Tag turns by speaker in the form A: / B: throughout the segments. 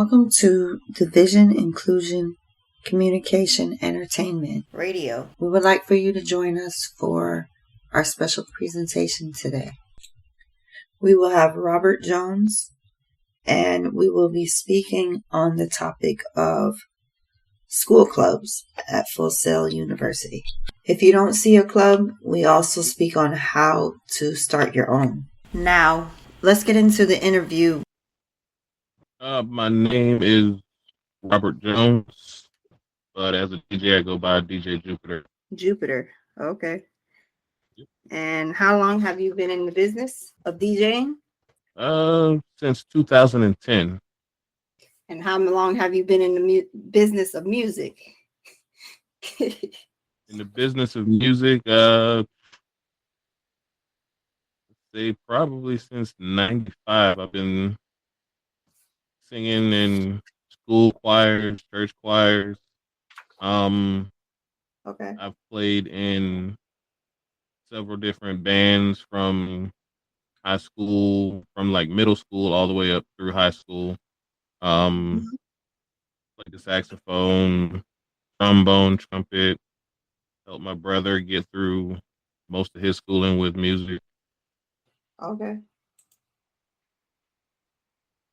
A: Welcome to Division, Inclusion, Communication, Entertainment Radio. We would like for you to join us for our special presentation today. We will have Robert Jones, and we will be speaking on the topic of school clubs at Full Sail University. If you don't see a club, we also speak on how to start your own. Now, let's get into the interview.
B: My name is Robert Jones, but as a DJ, I go by DJ Jupiter.
A: Jupiter, okay. And how long have you been in the business of DJing?
B: Since 2010.
A: And how long have you been in the business of music?
B: In the business of music, say probably since '95. I've been singing in school choirs, church choirs.
A: Okay.
B: I've played in several different bands from high school, from like middle school all the way up through high school. Like the saxophone, trombone, trumpet. Helped my brother get through most of his schooling with music.
A: Okay.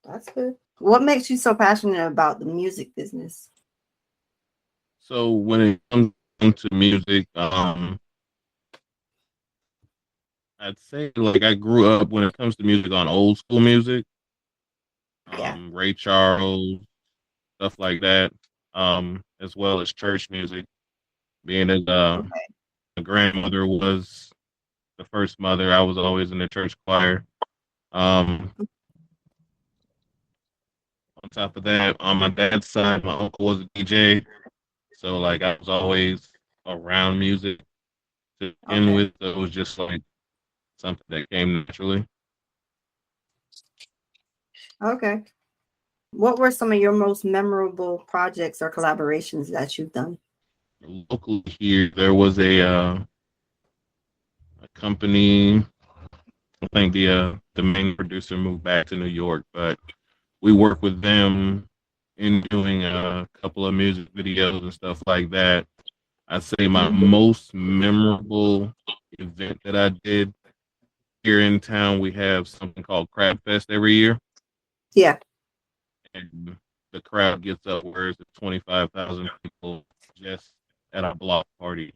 A: That's good. What makes you so passionate about the music business?
B: So when it comes to music, I'd say like I grew up when it comes to music on old school music. Ray Charles, stuff like that. As well as church music. Being as my grandmother was the first mother, I was always in the church choir. On top of that, on my dad's side, my uncle was a DJ. So like I was always around music to begin with. So it was just like something that came naturally.
A: Okay. What were some of your most memorable projects or collaborations that you've done?
B: Locally here, there was a company. I think the main producer moved back to New York, but we worked with them in doing a couple of music videos and stuff like that. I'd say my most memorable event that I did here in town, we have something called Crab Fest every year.
A: Yeah.
B: And the crowd gets upwards of 25,000 people just at a block party.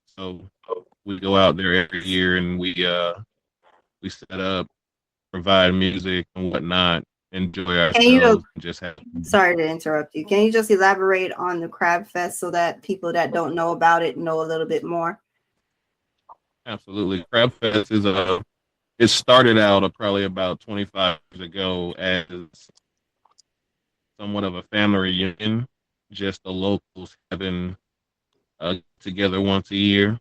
B: So we go out there every year and we set up, provide music and whatnot, enjoy ourselves, and just have.
A: Sorry to interrupt you. Can you just elaborate on the Crab Fest so that people that don't know about it know a little bit more?
B: Absolutely. Crab Fest is it started out probably about 25 years ago as somewhat of a family reunion, just the locals having together once a year,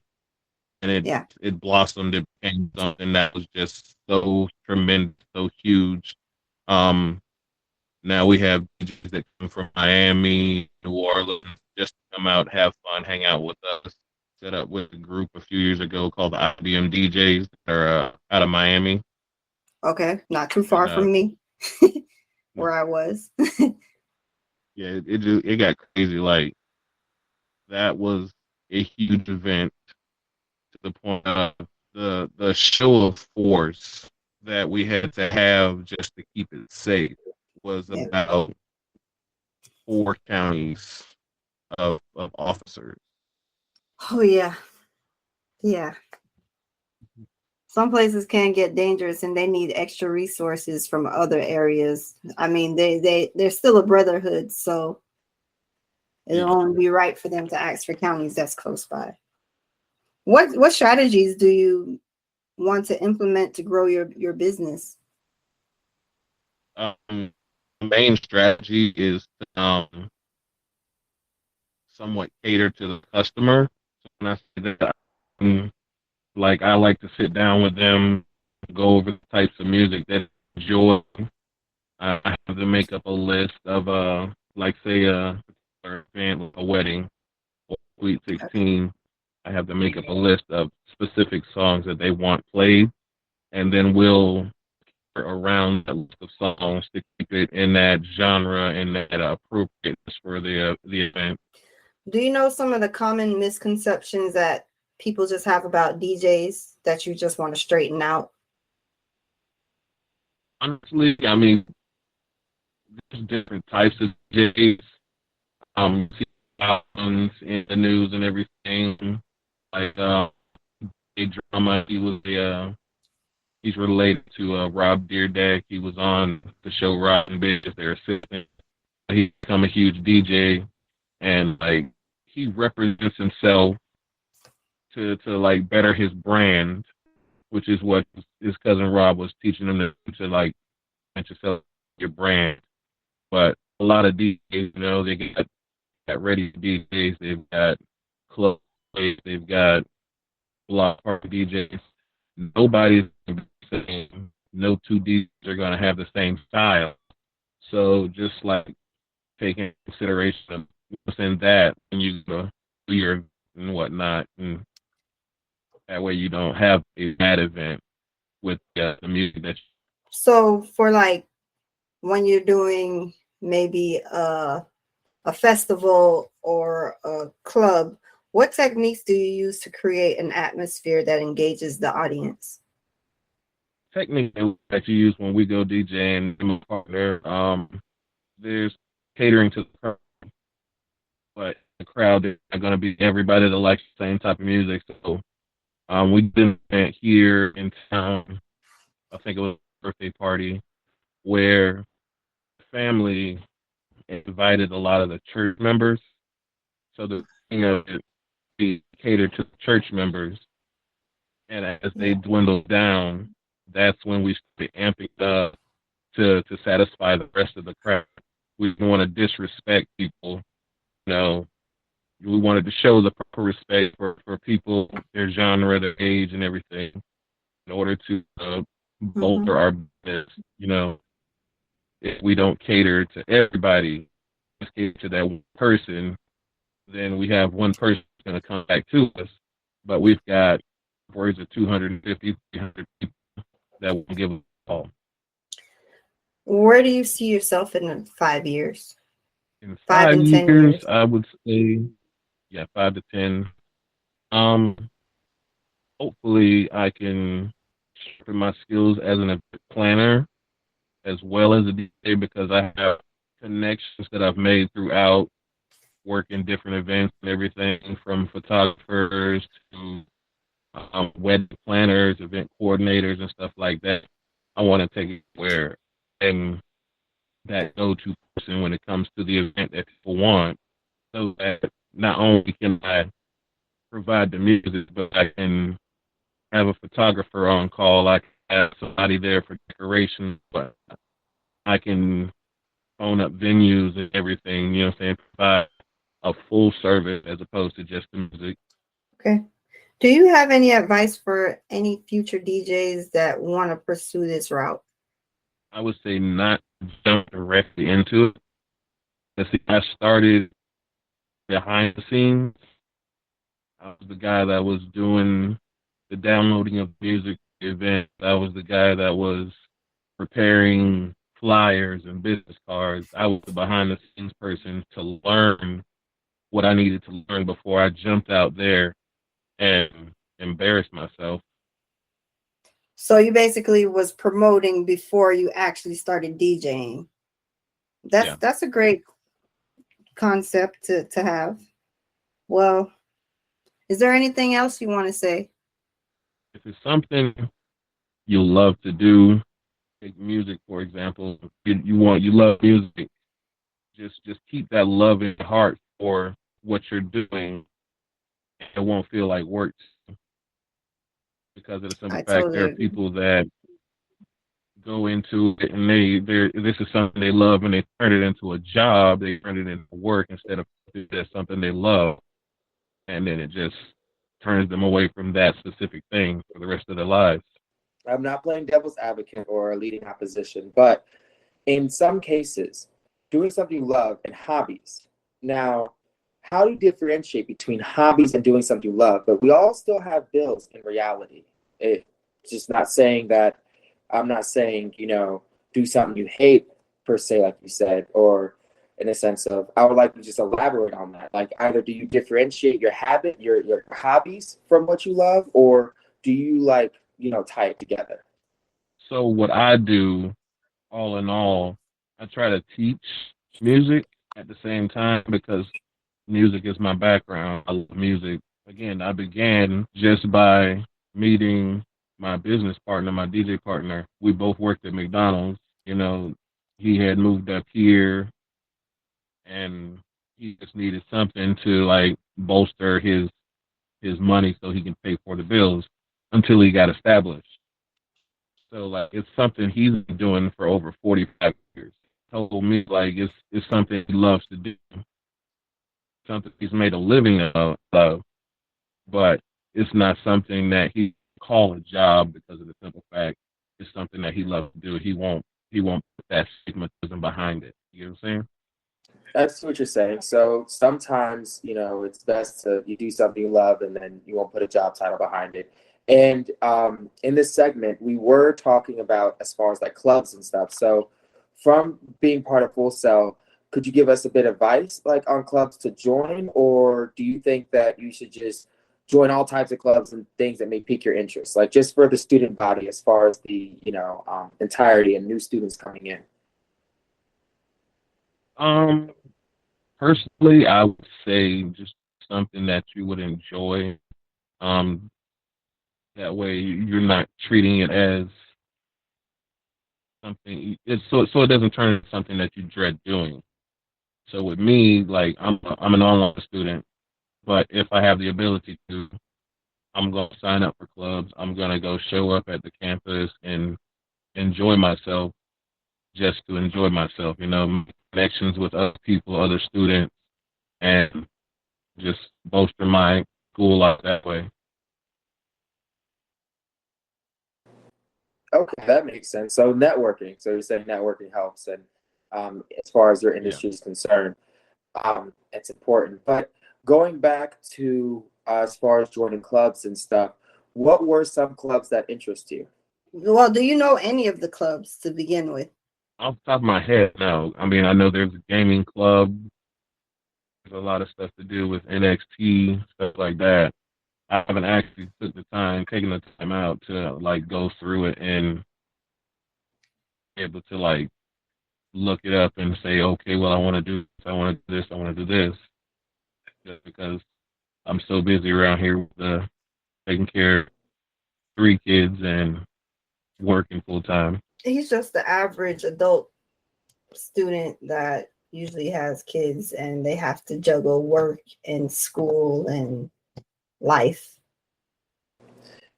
B: and it blossomed. It became something that was just so tremendous, so huge. Now we have DJs that come from Miami, New Orleans, just to come out, have fun, hang out with us. Set up with a group a few years ago called the IBM DJs that are out of Miami.
A: Okay, not too far from me, where I was.
B: Yeah, it got crazy. Like that was a huge event to the point of the show of force that we had to have just to keep it safe was about 4 counties of officers.
A: Oh yeah. Some places can get dangerous and they need extra resources from other areas. I mean, they're still a brotherhood, so it'll only be right for them to ask for counties that's close by. What strategies do you want to implement to grow your business?
B: The main strategy is to somewhat cater to the customer. So when I say that, like I like to sit down with them, go over the types of music that they enjoy. I have to make up a list of like say a event, a wedding, or Sweet 16. I have to make up a list of specific songs that they want played, and then we'll around that list of songs to keep it in that genre and that appropriateness for the event.
C: Do you know some of the common misconceptions that people just have about DJs that you just want to straighten out?
B: Honestly, I mean, there's different types of DJs. You see albums in the news and everything. Like a drama, he's related to Rob Deerdeck. He was on the show Rob and Big as their assistant. He's become a huge DJ, and like he represents himself to like better his brand, which is what his cousin Rob was teaching him to like make yourself your brand. But a lot of DJs, they got ready DJs, they've got club plays, they've got block party DJs. Nobody's gonna be the same. No two DJs are gonna have the same style. So just like taking consideration of what's in that when you go do your and whatnot, and that way you don't have a bad event with the music that.
C: So for like when you're doing maybe a festival or a club, what techniques do you use to create an atmosphere that engages the audience?
B: Technique that you use when we go DJing, my partner, there's catering to the crowd, but the crowd is not going to be everybody that likes the same type of music. So we did an event here in town, I think it was a birthday party, where the family invited a lot of the church members. So the thing of it, we catered to the church members, and as they dwindled down, that's when we started amping up to satisfy the rest of the crowd. We didn't want to disrespect people, you know. We wanted to show the proper respect for people, their genre, their age, and everything, in order to bolster our business. If we don't cater to everybody, just cater to that one person, then we have one person going to come back to us, but we've got upwards of 250, 300 people that will give a call.
C: Where do you see yourself in 5 years?
B: In
C: 5 and 10 years,
B: I would say, 5 to 10. Hopefully, I can sharpen my skills as an event planner as well as a DJ, because I have connections that I've made throughout working different events and everything, from photographers to wedding planners, event coordinators, and stuff like that. I want to take it where I'm that go-to person when it comes to the event that people want, so that not only can I provide the music, but I can have a photographer on call. I can have somebody there for decoration, but I can phone up venues and everything, provide a full service as opposed to just the music.
C: okay. Do you have any advice for any future DJs that want to pursue this route?
B: I would say not jump directly into it. See, I started behind the scenes. I was the guy that was doing the downloading of music events. I was the guy that was preparing flyers and business cards. I was the behind the scenes person to learn what I needed to learn before I jumped out there and embarrassed myself.
C: So you basically was promoting before you actually started DJing. That's a great concept to have. Well, is there anything else you want to say?
B: If it's something you love to do, take music for example. You love music. Just keep that love in your heart for what you're doing. It won't feel like work, because of the simple fact there are people that go into it and this is something they love, and they turn it into a job. They turn it into work instead of that's something they love, and then it just turns them away from that specific thing for the rest of their lives.
D: I'm not playing devil's advocate or leading opposition, but in some cases, doing something you love and hobbies. Now, how do you differentiate between hobbies and doing something you love? But we all still have bills in reality. It's just not saying that I'm not saying, do something you hate per se, like you said, or in a sense of, I would like to just elaborate on that. Like, either do you differentiate your habit, your hobbies from what you love, or do you tie it together?
B: So what I do, all in all, I try to teach music at the same time because music is my background. I love music. Again, I began just by meeting my business partner, my DJ partner. We both worked at McDonald's. He had moved up here and he just needed something to like bolster his money so he can pay for the bills until he got established. So like it's something he's been doing for over 45 years. Told me like it's something he loves to do, something he's made a living of, but it's not something that he call a job because of the simple fact it's something that he loves to do. He won't put that stigmatism behind it. You know what I'm saying?
D: That's what you're saying. So sometimes, it's best to you do something you love and then you won't put a job title behind it. And in this segment, we were talking about as far as like clubs and stuff. So from being part of Full Cell, could you give us a bit of advice like on clubs to join, or do you think that you should just join all types of clubs and things that may pique your interest, like just for the student body as far as the entirety and new students coming in?
B: Um, Personally, I would say just something that you would enjoy. Um, that way you're not treating it as something. So it doesn't turn into something that you dread doing. So with me, like I'm an online student, but if I have the ability to, I'm gonna sign up for clubs. I'm gonna go show up at the campus and enjoy myself just to enjoy myself. Make connections with other people, other students, and just bolster my school life that way.
D: Okay, that makes sense. So networking. So you're saying networking helps, and as far as your
B: Yeah.
D: industry is concerned, it's important. But going back to as far as joining clubs and stuff, what were some clubs that interest you?
C: Well, do you know any of the clubs to begin with?
B: Off the top of my head, no. I mean, I know there's a gaming club. There's a lot of stuff to do with NXT, stuff like that. I haven't actually taken the time out to like go through it and be able to like look it up and say, okay, well, I want to do this, I want to do this, I want to do this, just because I'm so busy around here with taking care of 3 kids and working full time.
C: He's just the average adult student that usually has kids and they have to juggle work and school and life.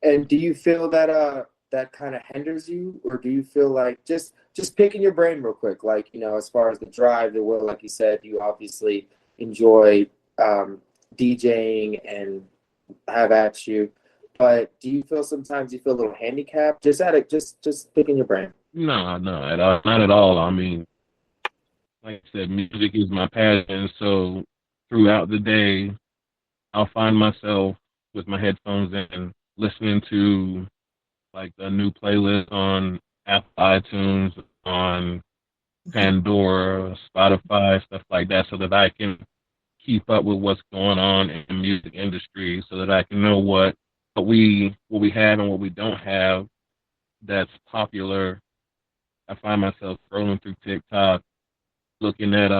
D: And do you feel that that kind of hinders you, or do you feel like just picking your brain real quick, like as far as the drive, the will, like you said, you obviously enjoy DJing and have at you, but do you feel sometimes you feel a little handicapped? Just at it, just picking your brain.
B: No, not at all. I mean, like I said, music is my passion. So throughout the day, I'll find myself with my headphones in, listening to like a new playlist on Apple iTunes, on Pandora, Spotify, stuff like that, so that I can keep up with what's going on in the music industry, so that I can know what we have and what we don't have that's popular. I find myself scrolling through TikTok, looking at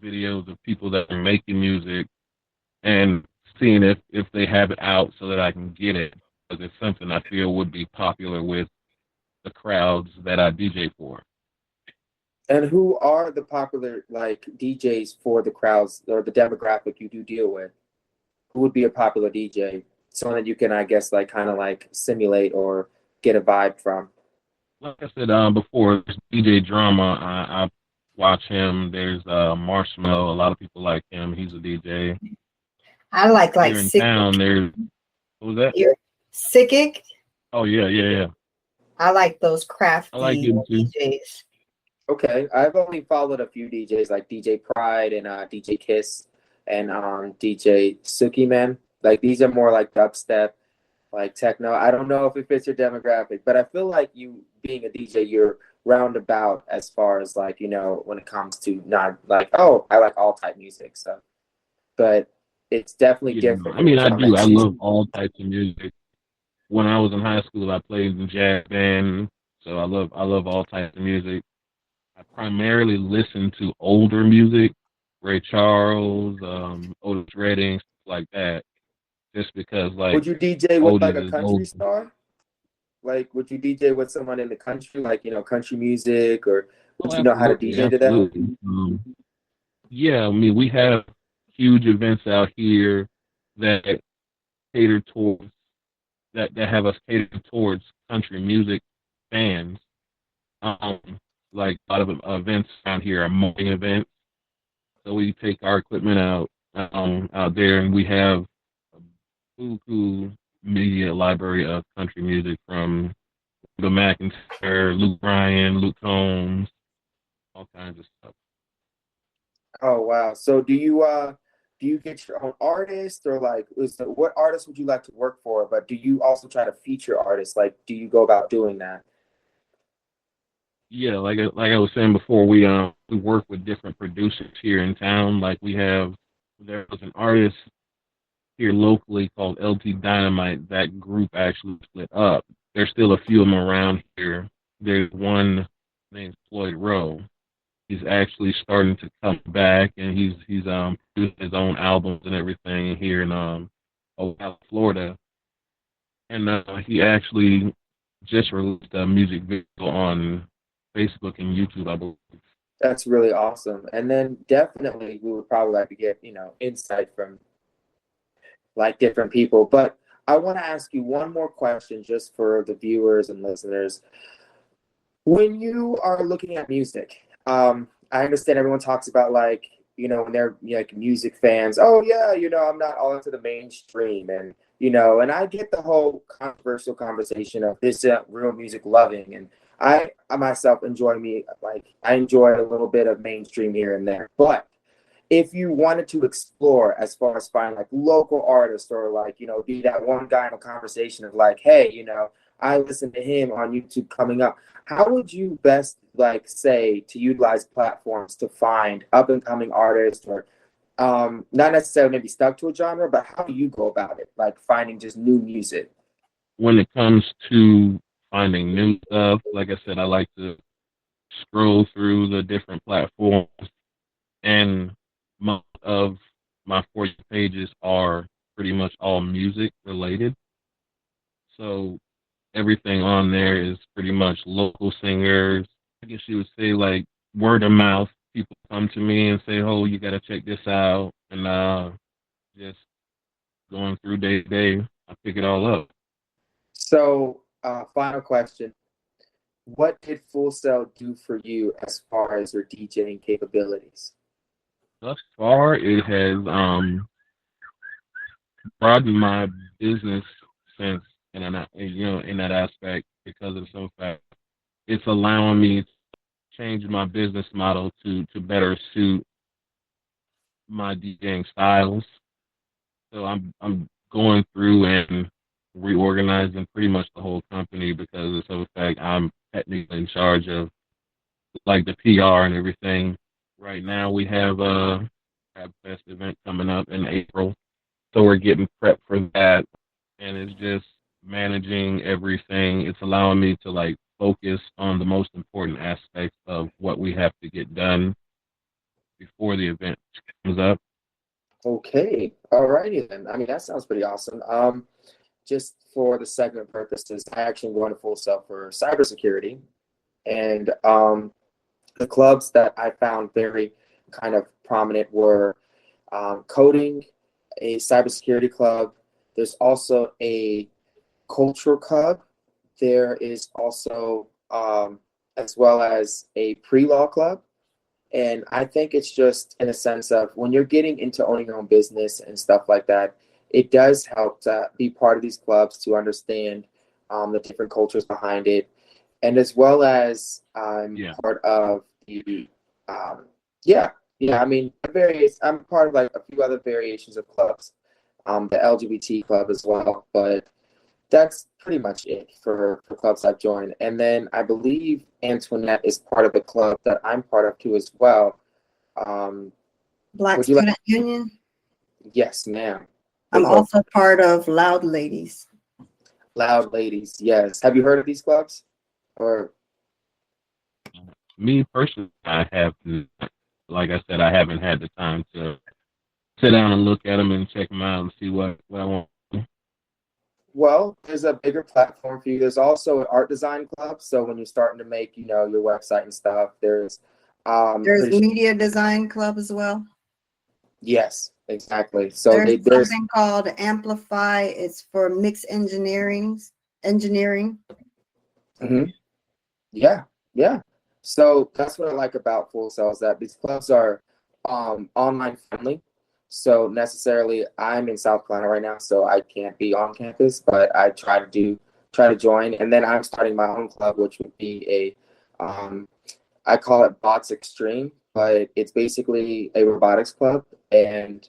B: videos of people that are making music and seeing if they have it out so that I can get it, because it's something I feel would be popular with the crowds that I DJ for.
D: And who are the popular like DJs for the crowds or the demographic you do deal with? Who would be a popular DJ? Someone that you can, I guess, like kind of like simulate or get a vibe from.
B: Like I said before, there's DJ Drama. I watch him. There's Marshmallow. A lot of people like him. He's a DJ.
C: I like
B: Here in
C: Sickick.
B: town, there's what was that?
C: Sickick.
B: Oh yeah.
C: I like those
B: I like
C: crafty
B: him too.
C: DJs.
D: Okay, I've only followed a few DJs like DJ Pride and DJ Kiss and DJ Suki Man. Like these are more like dubstep like techno. I don't know if it fits your demographic, but I feel like you being a DJ, you're roundabout as far as like, when it comes to not like, oh, I like all type music. So, but it's definitely
B: Yeah,
D: different
B: I
D: than
B: mean,
D: what
B: I
D: y'all
B: do. I
D: mentioned.
B: love all types of music. When I was in high school, I played in jazz band, so I love all types of music. I primarily listen to older music, Ray Charles, Otis Redding, stuff like that, just because like
D: Would you DJ with like
B: Otis
D: a
B: is
D: country
B: old.
D: star? Like, would you DJ with someone in the country, like, country music, or
B: Oh,
D: would you know how to
B: absolutely,
D: DJ to that?
B: absolutely. Yeah, I mean, we have huge events out here that cater towards that have us catered towards country music fans. Um, like a lot of events around here are morning events, so we take our equipment out there, and we have a cool media library of country music from the McIntyre, Luke Bryan, Luke Combs, all kinds of stuff.
D: Oh wow. So do you get your own artist, or like what artist would you like to work for? But do you also try to feature artists? Like, do you go about doing that?
B: Yeah, like I was saying before, we work with different producers here in town. Like there was an artist here locally called LT Dynamite. That group actually split up. There's still a few of them around here. There's one named Floyd Rowe. He's actually starting to come back, and he's producing his own albums and everything here in Ocala, Florida. And he actually just released a music video on Facebook and YouTube, I believe.
D: That's really awesome. And then definitely we would probably like to get, insight from like different people. But I want to ask you one more question just for the viewers and listeners. When you are looking at music, I understand everyone talks about like, when they're like music fans, oh yeah, I'm not all into the mainstream, and and I get the whole controversial conversation of this real music loving, and I myself enjoy I enjoy a little bit of mainstream here and there, but if you wanted to explore as far as find like local artists, or like be that one guy in a conversation of like, hey, I listened to him on YouTube coming up, how would you best like say to utilize platforms to find up and coming artists, or not necessarily maybe stuck to a genre, but how do you go about it, like finding just new music?
B: When it comes to finding new stuff, like I said, I like to scroll through the different platforms, and most of my For You pages are pretty much all music related. So everything on there is pretty much local singers. I guess you would say like word of mouth. People come to me and say, "Oh, you got to check this out," and just going through day to day, I pick it all up.
D: So final question, what did Full Sail do for you as far as your DJing capabilities?
B: Thus far, it has broadened my business sense, in that aspect, because of some fact it's allowing me to change my business model to better suit my DJing styles. So I'm going through and reorganizing pretty much the whole company, because of some fact I'm technically in charge of like the PR and everything. Right now we have a Crab Fest event coming up in April, so we're getting prepped for that, and it's just managing everything. It's allowing me to like focus on the most important aspects of what we have to get done before the event comes up.
D: Okay, all righty then. I mean, that sounds pretty awesome. Just for the segment purposes, I actually going to Full Sail for cybersecurity, and the clubs that I found very kind of prominent were coding, a cybersecurity club. There's also a cultural club. There is also, as well as a pre-law club. And I think it's just in a sense of when you're getting into owning your own business and stuff like that, it does help to be part of these clubs to understand the different cultures behind it. And as well as I'm
B: Yeah.
D: part of the, yeah, I mean, I'm part of like a few other variations of clubs, the LGBT club as well. But That's pretty much it for clubs I've joined. And then I believe Antoinette is part of the club that I'm part of too as well.
C: Black
D: Would you like?
C: Student Union.
D: Yes, ma'am.
C: I'm also part of Loud Ladies.
D: Loud Ladies, yes. Have you heard of these clubs? Or
B: Me personally, I have, like I said, I haven't had the time to sit down and look at them and check them out and see what I want.
D: well, there's a bigger platform for you. There's also an art design club. So when you're starting to make, your website and stuff, there's
C: media design club as well.
D: Yes, exactly. So
C: there's something called Amplify. It's for mixed engineering.
D: Mm-hmm. Yeah. So that's what I like about Full Sail, is that these clubs are online friendly. So necessarily, I'm in South Carolina right now, so I can't be on campus, but I try to join. And then I'm starting my own club, which would be I call it Bots Extreme, but it's basically a robotics club, and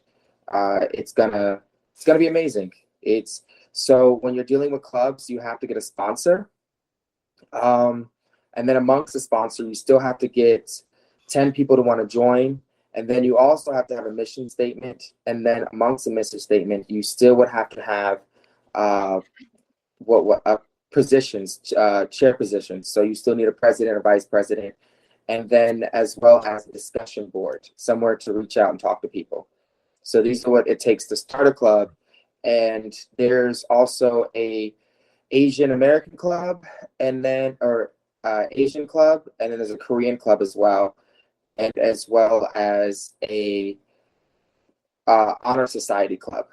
D: it's gonna be amazing. It's so when you're dealing with clubs, you have to get a sponsor. And then amongst the sponsor, you still have to get 10 people to want to join. And then you also have to have a mission statement. And then amongst the mission statement, you still would have to have positions, chair positions. So you still need a president or vice president. And then as well as a discussion board, somewhere to reach out and talk to people. So these are what it takes to start a club. And there's also a Asian American club, and then Asian club, and then there's a Korean club as well, and as well as a honor society club.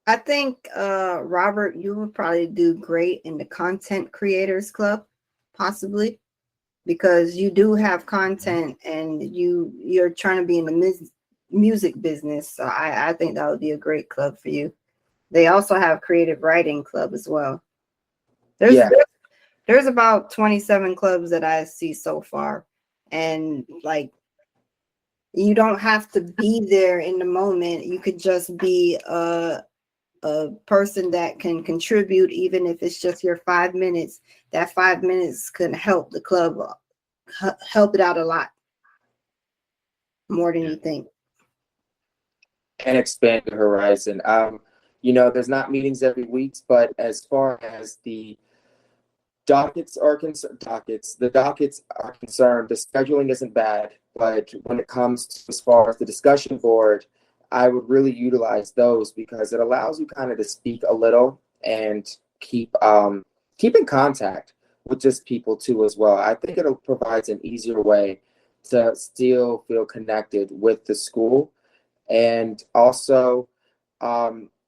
C: I think Robert, you would probably do great in the content creators club, possibly, because you do have content and you're trying to be in the music business. So I think that would be a great club for you. They also have creative writing club as well. There's about 27 clubs that I see so far. And like, you don't have to be there in the moment. You could just be a person that can contribute, even if it's just your 5 minutes. That 5 minutes can help the club, help it out a lot more than you think.
D: And expand the horizon. There's not meetings every week, but as far as the dockets are concerned, the scheduling isn't bad, but when it comes to as far as the discussion board, I would really utilize those because it allows you kind of to speak a little and keep in contact with just people too as well. I think it provides an easier way to still feel connected with the school. And also,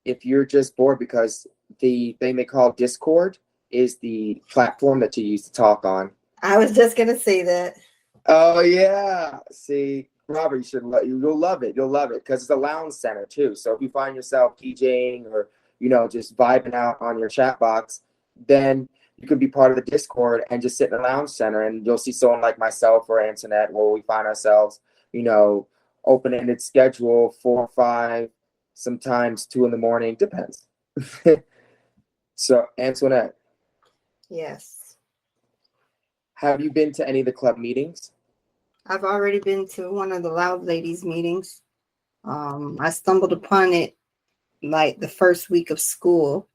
D: if you're just bored, because the thing they call Discord is the platform that you use to talk on.
C: I was just gonna say that.
D: Oh yeah. See, Robert, you'll love it. You'll love it because it's a lounge center too. So if you find yourself DJing or just vibing out on your chat box, then you could be part of the Discord and just sit in the lounge center, and you'll see someone like myself or Antoinette where we find ourselves, open-ended schedule 4 or 5, sometimes 2 in the morning, depends. So Antoinette.
C: Yes.
D: Have you been to any of the club meetings?
C: I've already been to one of the Loud Ladies meetings. I stumbled upon it like the first week of school.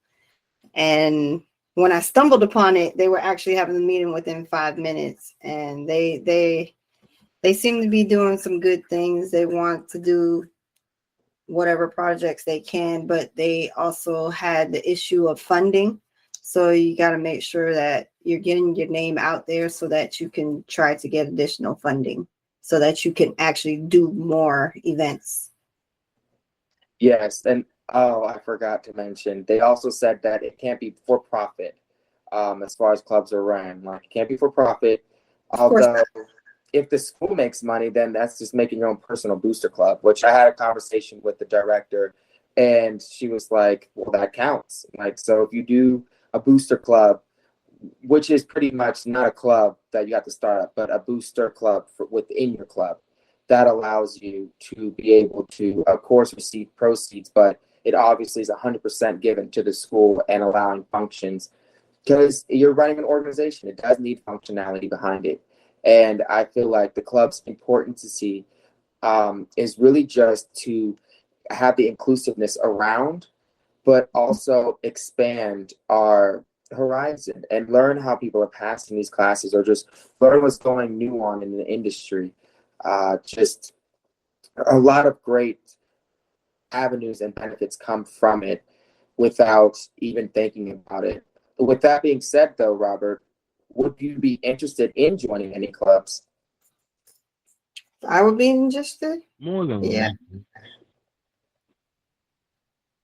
C: And when I stumbled upon it, they were actually having the meeting within 5 minutes. And they seem to be doing some good things. They want to do whatever projects they can, but they also had the issue of funding. So you got to make sure that you're getting your name out there so that you can try to get additional funding so that you can actually do more events.
D: Yes. And I forgot to mention, they also said that it can't be for profit as far as clubs are ran. Like, it can't be for profit. Although if the school makes money, then that's just making your own personal booster club, which I had a conversation with the director, and she was like, well, that counts. Like, so if you do a booster club, which is pretty much not a club that you have to start up, but a booster club within your club, that allows you to be able to, of course, receive proceeds, but it obviously is 100% given to the school and allowing functions, because you're running an organization. It does need functionality behind it. And I feel like the club's important to see is really just to have the inclusiveness around, but also expand our horizon and learn how people are passing these classes, or just learn what's going new on in the industry. Just a lot of great avenues and benefits come from it without even thinking about it. With that being said, though, Robert, would you be interested in joining any clubs?
C: I would be interested.
B: More than
C: Yeah.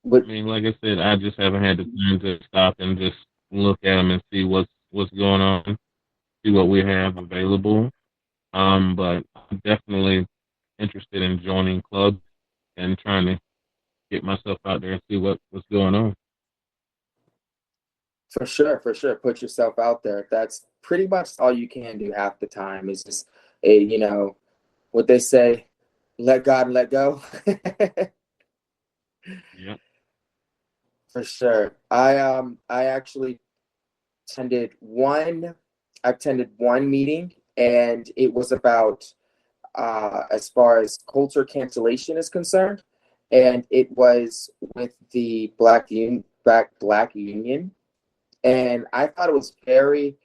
B: likely. I mean, like I said, I just haven't had the time to stop and just look at them and see what's going on, see what we have available. But I'm definitely interested in joining clubs and trying to get myself out there and see what's going on.
D: For sure, for sure. Put yourself out there. That's pretty much all you can do half the time, is just what they say, let God and let go.
B: Yeah.
D: For sure. I actually attended one meeting, and it was about as far as culture cancellation is concerned, and it was with the Black Union, and I thought it was very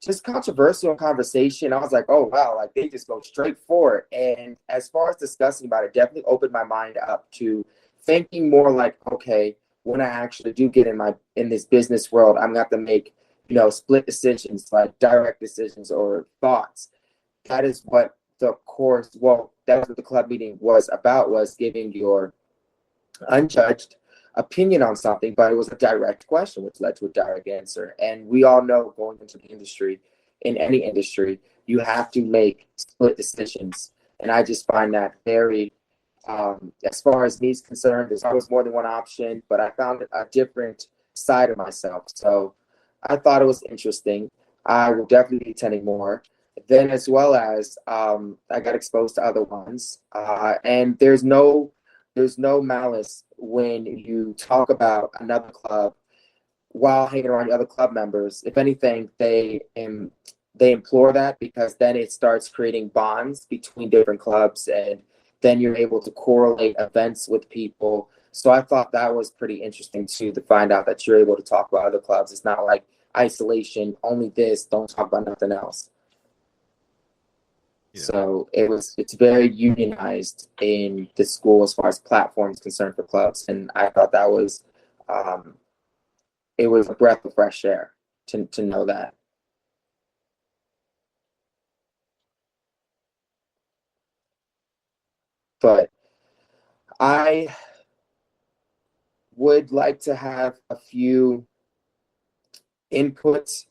D: just controversial conversation. I was like, oh wow, like they just go straight for it. And as far as discussing about it, definitely opened my mind up to thinking more like, okay, when I actually do get in this business world, I'm gonna have to make, split decisions, like direct decisions or thoughts. That is what that's what the club meeting was about, was giving your unjudged opinion on something, but it was a direct question, which led to a direct answer. And we all know, going into the industry, in any industry, you have to make split decisions. And I just find that very, as far as me is concerned, there's always more than one option, but I found a different side of myself. So I thought it was interesting. I will definitely be attending more. Then, as well as I got exposed to other ones, and there's no malice when you talk about another club while hanging around the other club members. If anything, they implore that, because then it starts creating bonds between different clubs, and then you're able to correlate events with people. So I thought that was pretty interesting too, to find out that you're able to talk about other clubs. It's not like isolation, only this, don't talk about nothing else. Yeah. So it's very unionized in the school as far as platforms concerned for clubs, and I thought that was it was a breath of fresh air to know that. But I would like to have a few inputs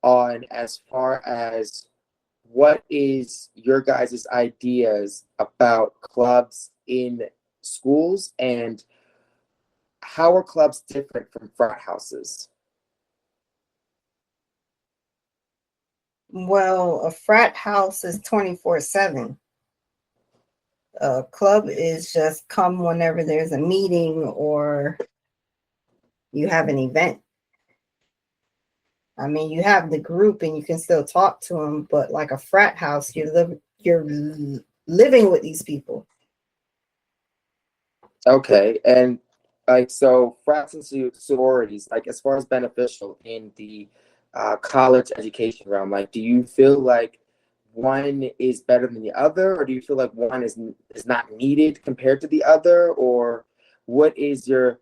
D: on, as far as, what is your guys' ideas about clubs in schools, and how are clubs different from frat houses?
C: Well, a frat house is 24/7. A club is just come whenever there's a meeting or you have an event. I mean, you have the group and you can still talk to them, but like a frat house, you're living with these people.
D: Okay, and like, so frats and sororities, like, as far as beneficial in the college education realm, like, do you feel like one is better than the other, or do you feel like one is not needed compared to the other, or what's your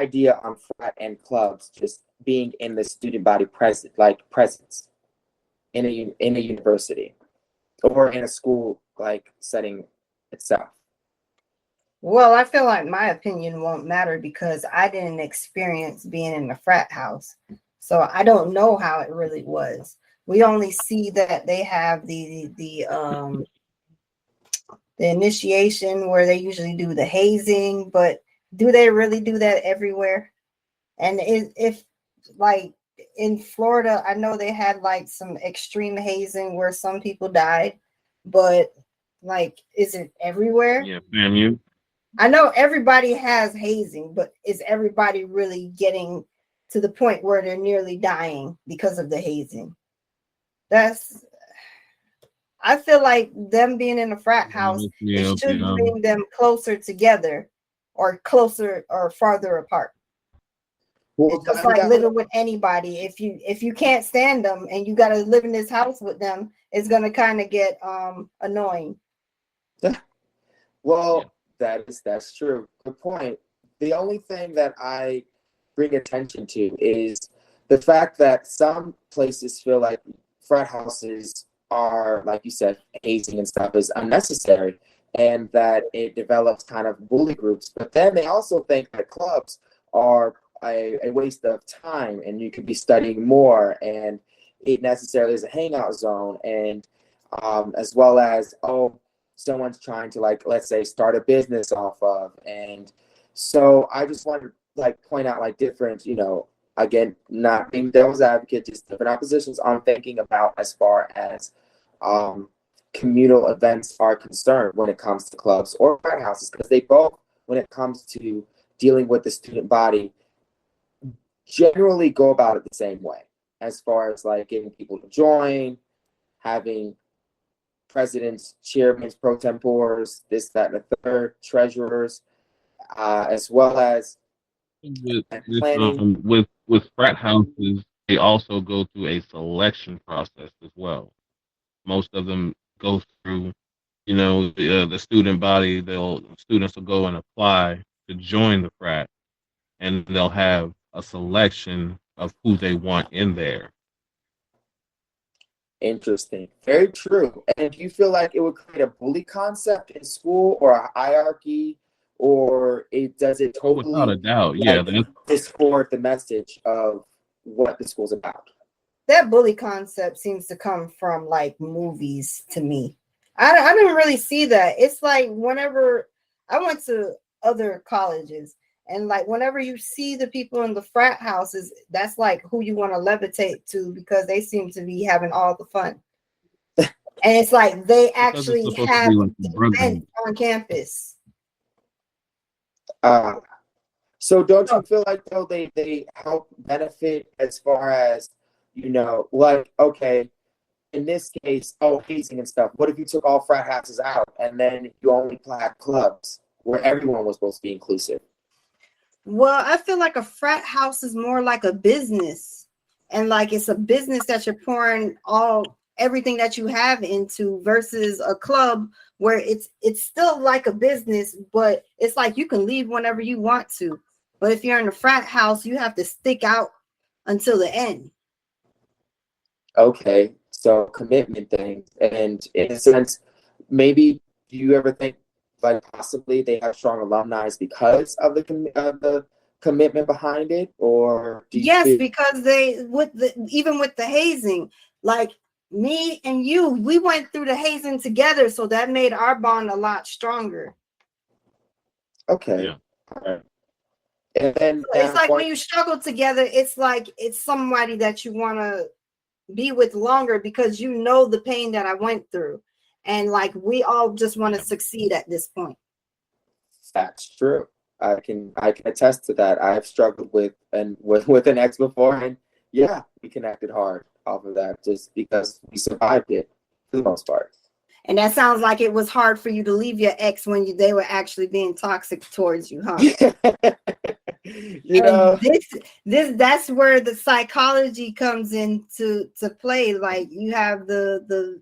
D: idea on frat and clubs just being in the student body presence in a university or in a school like setting itself?
C: Well, I feel like my opinion won't matter because I didn't experience being in a frat house. So I don't know how it really was. We only see that they have the initiation where they usually do the hazing, but do they really do that everywhere? And if like in Florida, I know they had like some extreme hazing where some people died, but like, is it everywhere?
B: Yeah, FAMU.
C: I know everybody has hazing, but is everybody really getting to the point where they're nearly dying because of the hazing? I feel like them being in a frat house, it should bring them closer together, or closer or farther apart.
D: Well,
C: it's just like living with anybody. If you can't stand them and you got to live in this house with them, it's going to kind of get annoying.
D: Well, that's true. Good point. The only thing that I bring attention to is the fact that some places feel like frat houses are, like you said, hazing and stuff is unnecessary, and that it develops kind of bully groups. But then they also think that clubs are a waste of time, and you could be studying more, and it necessarily is a hangout zone, and as well as, oh, someone's trying to, like, let's say, start a business off of. And so I just want to like point out like different, again, not being devil's advocate, just different oppositions I'm thinking about as far as communal events are concerned when it comes to clubs or frat houses, because they both, when it comes to dealing with the student body, generally go about it the same way, as far as like getting people to join, having presidents, chairmen, pro tempores, this, that, and the third, treasurers, as well as
B: planning. With frat houses, they also go through a selection process as well. Most of them go through, the student body. Students will go and apply to join the frat, and they'll have a selection of who they want in there.
D: Interesting. Very true. And do you feel like it would create a bully concept in school, or a hierarchy, or does it totally,
B: without a doubt, yeah,
D: distort the message of what the school's about?
C: That bully concept seems to come from like movies to me. I didn't really see that. It's like whenever I went to other colleges, and like whenever you see the people in the frat houses, that's like who you want to levitate to, because they seem to be having all the fun. And it's like they actually have events on campus.
D: So don't you feel like, though, they help benefit as far as, like, okay, in this case, hazing and stuff. What if you took all frat houses out and then you only had clubs where everyone was supposed to be inclusive?
C: Well, I feel like a frat house is more like a business, and like it's a business that you're pouring everything that you have into, versus a club where it's still like a business, but it's like you can leave whenever you want to. But if you're in a frat house, you have to stick out until the end.
D: Okay, so commitment thing, and in a sense, maybe, do you ever think like possibly they have strong alumni because of the commitment behind it, or
C: yes, because even with the hazing, like me and you, we went through the hazing together, so that made our bond a lot stronger.
D: Okay.
B: Yeah.
D: Right. And then
C: so it's like when you struggle together, it's like it's somebody that you want to be with longer, because you know the pain that I went through, and like we all just want to succeed at this point.
D: That's true. I can attest to that. I've struggled with an ex before, and yeah, we connected hard off of that, just because we survived it for the most part.
C: And that sounds like it was hard for you to leave your ex when they were actually being toxic towards you, huh? That's where the psychology comes into play. Like you have the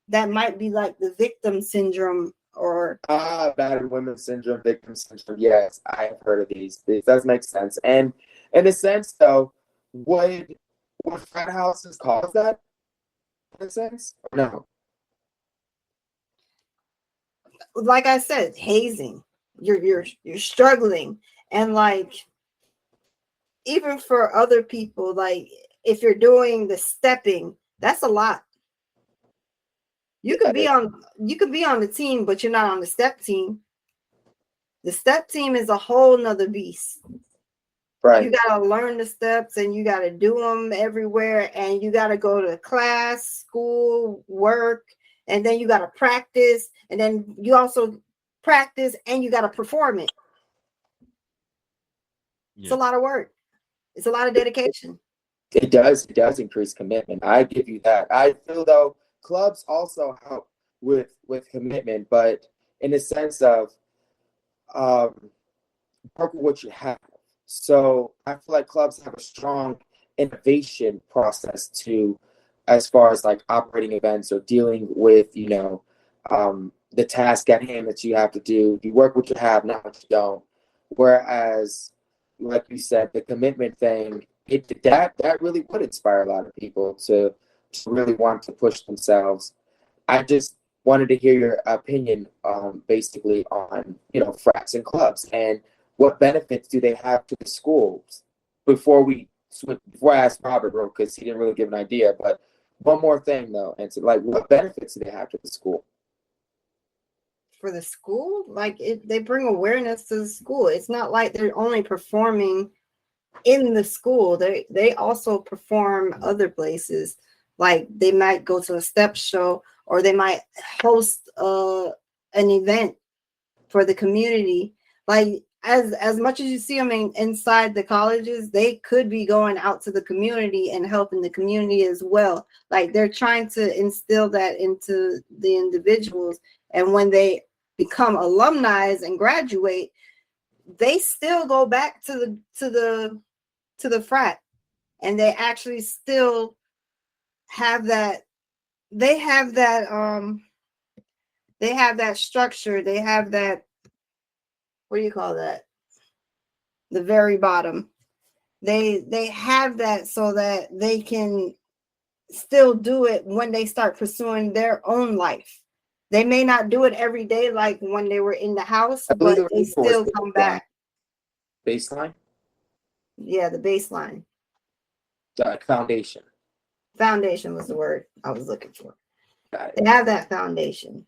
C: that might be like the victim syndrome, or
D: battered women syndrome, victim syndrome. Yes, I have heard of these. This does make sense. And in a sense, though, would frat houses cause that? In a sense, or no?
C: Like I said, hazing. You're struggling, and like even for other people, like if you're doing the stepping, that's a lot. You could be on the team, but you're not on the step team. The step team is a whole nother beast.
D: Right.
C: You gotta learn the steps, and you gotta do them everywhere, and you gotta go to class, school, work, and then you gotta practice, and then you also practice, and you got to perform it. It's a lot of work. It's a lot of dedication.
D: It does increase commitment. I give you that. I feel though clubs also help with commitment, but in the sense of work with what you have. So I feel like clubs have a strong innovation process to, as far as like operating events or dealing with, the task at hand that you have to do. You work what you have, not what you don't. Whereas, like you said, the commitment thing, that really would inspire a lot of people to really want to push themselves. I just wanted to hear your opinion, basically on frats and clubs and what benefits do they have to the schools. Before I asked Robert, because he didn't really give an idea, but one more thing though, and like, what benefits do they have to the school?
C: For the school, like they bring awareness to the school. It's not like they're only performing in the school. They also perform other places. Like they might go to a step show, or they might host an event for the community. Like as much as you see them inside the colleges, they could be going out to the community and helping the community as well. Like they're trying to instill that into the individuals, and when they become alumni and graduate, they still go back to the frat, and they actually still have that. They have that structure. They have that, what do you call that? The very bottom. They have that so that they can still do it when they start pursuing their own life. They may not do it every day like when they were in the house, but they still come back.
D: Baseline?
C: Yeah, the baseline.
D: The foundation.
C: Foundation was the word I was looking for. They have that foundation.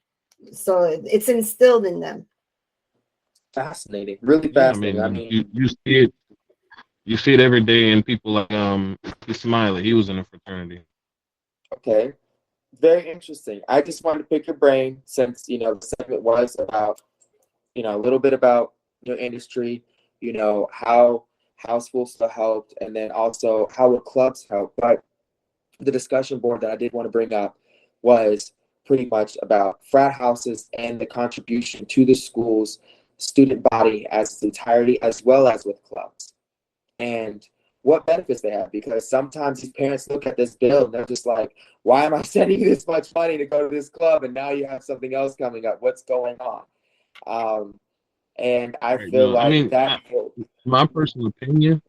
C: So it's instilled in them.
D: Fascinating. Really fascinating.
B: I mean, you see it every day in people like Smiley. He was in a fraternity.
D: Okay. Very interesting. I just wanted to pick your brain since, the segment was about, a little bit about your industry, how school still helped, and then also how would clubs help. But the discussion board that I did want to bring up was pretty much about frat houses and the contribution to the school's student body as its entirety, as well as with clubs. And what benefits they have, because sometimes these parents look at this bill and they're just like, why am I sending you this much money to go to this club and now you have something else coming up? What's going on? And I feel like
B: my personal opinion,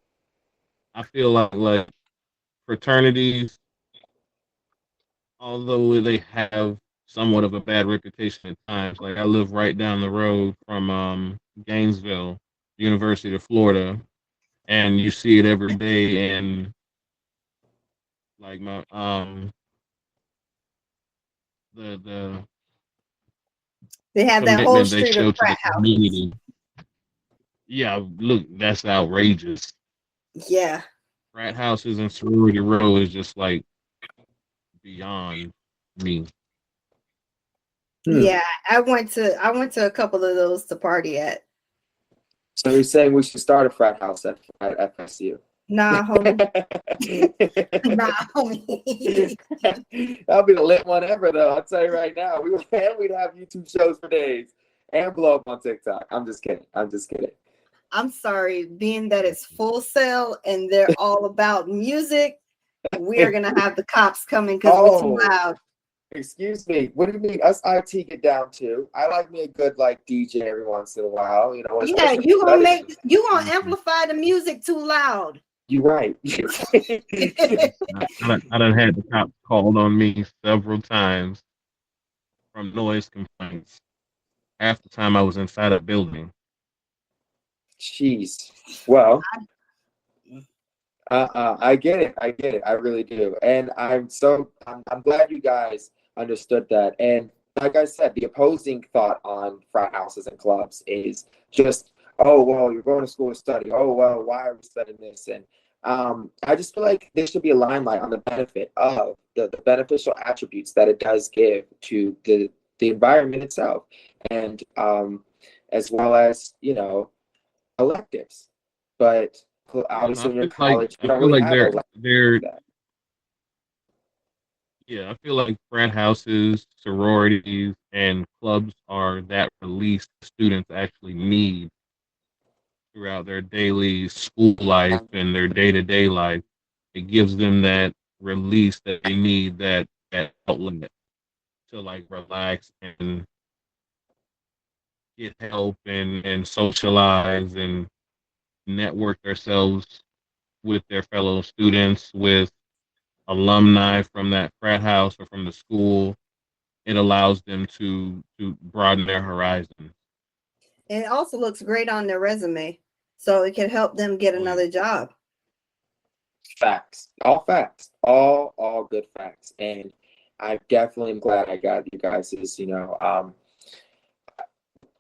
B: I feel like fraternities, although they have somewhat of a bad reputation at times, like I live right down the road from Gainesville, University of Florida, and you see it every day. And like my the
C: they have that whole street of frat houses.
B: Yeah, look, that's outrageous.
C: Yeah,
B: frat houses and sorority row is just like beyond me.
C: Yeah, I went to a couple of those to party at.
D: So you're saying we should start a frat house at FSU?
C: Nah, homie. Nah, homie.
D: That'll be the lit one ever, though. I'll tell you right now. We'd have YouTube shows for days and blow up on TikTok. I'm just kidding.
C: I'm sorry, being that it's Full Sail and they're all about music, we are gonna have the cops coming because we're too loud.
D: Excuse me. What do you mean? Us IT get down to? I like me a good DJ every once in a while.
C: Yeah, you gonna amplify the music too loud.
D: You're right.
B: I done had the cops called on me several times from noise complaints. Half the time I was inside a building.
D: Jeez. Well, I get it. I really do. And I'm glad you guys understood that. And like I said, the opposing thought on frat houses and clubs is just, oh, well, you're going to school to study. Oh, well, why are we studying this? And I just feel like there should be a limelight on the benefit of the beneficial attributes that it does give to the environment itself. And as well as, electives. But obviously, when you're in college, you
B: I
D: don't
B: feel
D: really
B: like
D: have electives like that.
B: I feel like frat houses, sororities, and clubs are that release students actually need throughout their daily school life and their day-to-day life. It gives them that release that they need, that outlet to like relax and get help and socialize and network themselves with their fellow students, with alumni from that frat house or from the school. It allows them to broaden their horizons.
C: And it also looks great on their resume, so it can help them get another job.
D: Facts, all facts, all good facts, and I definitely am glad I got you guys's,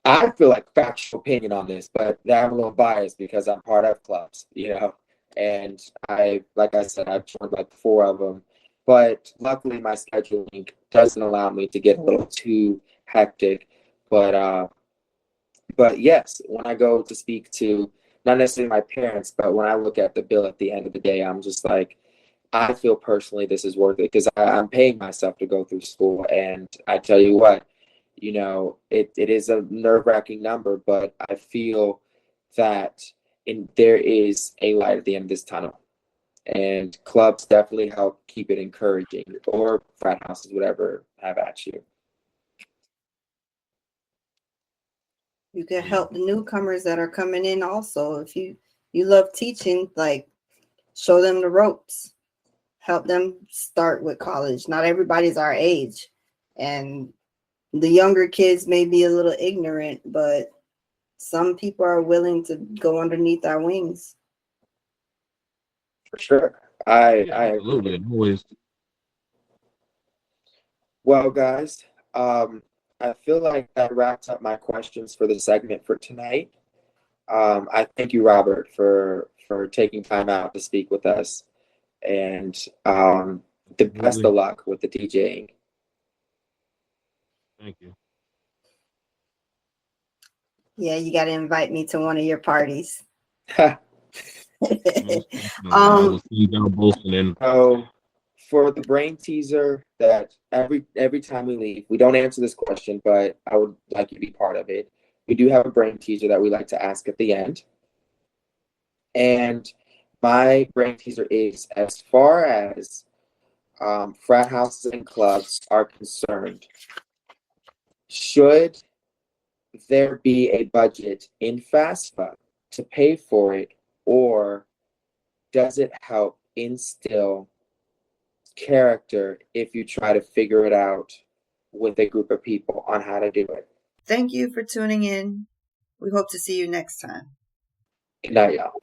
D: I feel like factual opinion on this, but I'm a little biased because I'm part of clubs, and like I said, I've joined like 4 of them, but luckily my scheduling doesn't allow me to get a little too hectic, but yes, when I go to speak to not necessarily my parents, but when I look at the bill at the end of the day, I'm just like, I feel personally this is worth it because I'm paying myself to go through school. And I tell you what, it is a nerve-wracking number, but I feel that there is a light at the end of this tunnel. And clubs definitely help keep it encouraging, or frat houses, whatever, have at you.
C: You can help the newcomers that are coming in also. If you love teaching, like show them the ropes, help them start with college. Not everybody's our age, and the younger kids may be a little ignorant, but some people are willing to go underneath our wings.
D: For sure. I
B: Absolutely.
D: agree.
B: Always.
D: Well, guys, I feel like that wraps up my questions for the segment for tonight. I thank you, Robert, for taking time out to speak with us, and the best of luck with the DJing.
B: Thank you.
C: Yeah, you got to invite me to one of your parties.
B: I will see y'all both in.
D: So, for the brain teaser, that every time we leave, we don't answer this question, but I would like you to be part of it. We do have a brain teaser that we like to ask at the end. And my brain teaser is, as far as frat houses and clubs are concerned, should there be a budget in FAFSA to pay for it, or does it help instill character if you try to figure it out with a group of people on how to do it?
A: Thank you for tuning in. We hope to see you next time.
D: Good night, y'all.